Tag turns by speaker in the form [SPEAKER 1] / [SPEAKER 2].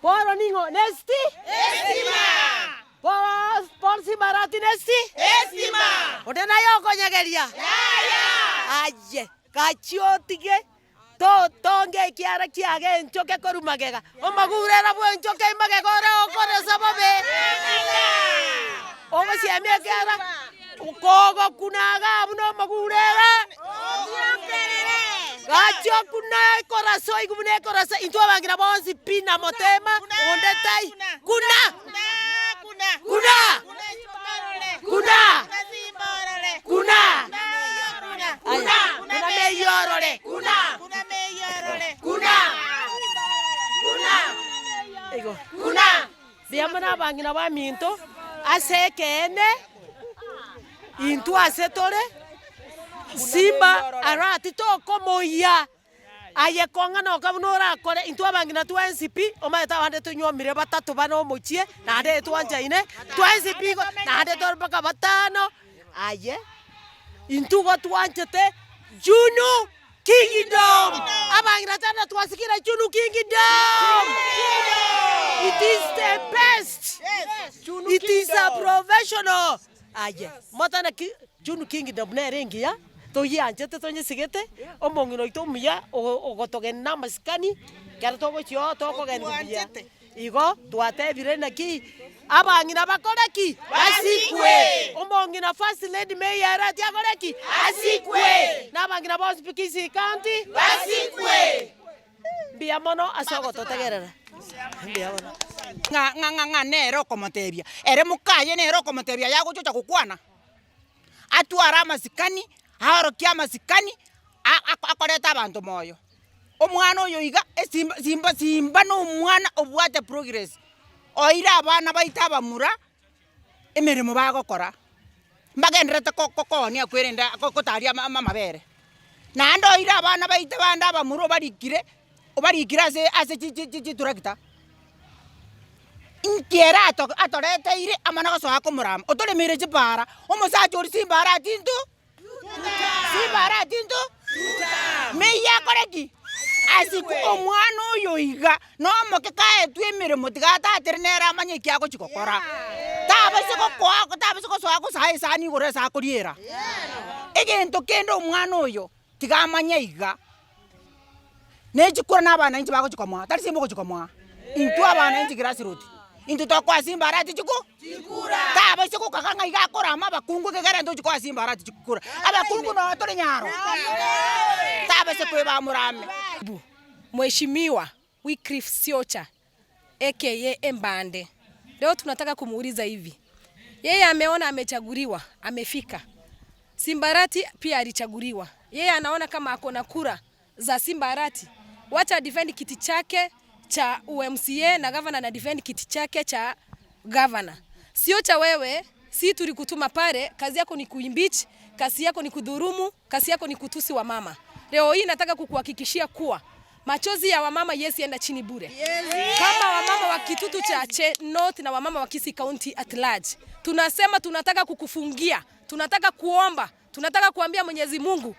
[SPEAKER 1] Poro ningo nesti?
[SPEAKER 2] Estima.
[SPEAKER 1] Por si Marati nesti?
[SPEAKER 2] Estima.
[SPEAKER 1] Odena yoko nyageria?
[SPEAKER 2] Ya.
[SPEAKER 1] Aye, kachiotige. Tonge kiara kiage nchoke korumagega. Omagurera bwe nchoke magegore okore sababe. Ogo siamia kiara. Ukogo kunaga abuno magurera. Gacho kuna koraso igumune koraso into abangira bonsi pina motema ondetai kuna meyorole kuna biamana bangira ba minto asekene into asetore Simba arati toko moya aye konga no kabunora kore into abangina 20p omata hande tunyomire batatu bano mochie na hande tuanjaine 20p na hande torbaka batano aye into go tuanchete Chunu Kingdom abangina tana tuasikira Chunu Kingdom. It is the best. It is a professional. Aye motana Chunu Kingdom ne rengia to yanjete to nyisigete omongino itomia ogotogena maskani kera togo chio toko gendia igo twatebire naki abangina bakoreki asikwe omongina first lady May Arati akoreki asikwe nabangina boss Sisi county
[SPEAKER 2] Asikwe.
[SPEAKER 1] biamono asogo totegerera biamono
[SPEAKER 3] nga nero komotebia ere mukaye nero komotebia yago chucha kukwana atwara masikani haro kia masikani akoreta abantu moyo omwana oyo iga simba no mwana obwate progress oira abana baita bamura emirimo bagokora mbagendrete kokonia kwirenda kotaria mamabere na ndo oira abana baita banda bamura barikire ase turakita inkiera atoreteire amana gosoa kumurama otore mireje bara omusacha ori Simba Arati ntu Simba Arati ntu meya koreki asiku omwana oyo iga no moke kaetu emirimo tigatatere nera amanye kiago chikokora tabase kokwa tabase gosoa gosae sani gore sa kuriera egento kendo omwana oyo tigamanya iga nejikura nabana inji bago chikomwa tari simbo chikomwa intu abana inji grassroots into tokwa Simba Arati chikura taba siko kakanga igakora mabakungu kegera ndo chikwa Simba Arati chikura abakungu no tole nyaro taba siko ba murame.
[SPEAKER 4] Mheshimiwa Wycliffe Siocha aka Embande, leo tunataka kumuuliza hivi, yeye ameona amechaguliwa, amefika Simba Arati pia alichaguliwa, yeye anaona kama akona kura za Simba Arati, wacha defend kiti chake cha UMCA na governor na defend kiti chake cha governor. Siocha wewe, si tulikutuma pale, kazi yako ni kuimpeach, kazi yako ni kudhurumu, kazi yako ni kutusi wa mama. Leo hii nataka kukuhakikishia kuwa machozi ya wamama enda chini bure. Kama wamama wa Kitutu cha North na wamama wa Sisi County at large, tunasema tunataka kukufungia, tunataka kuomba, tunataka kuambia Mwenyezi Mungu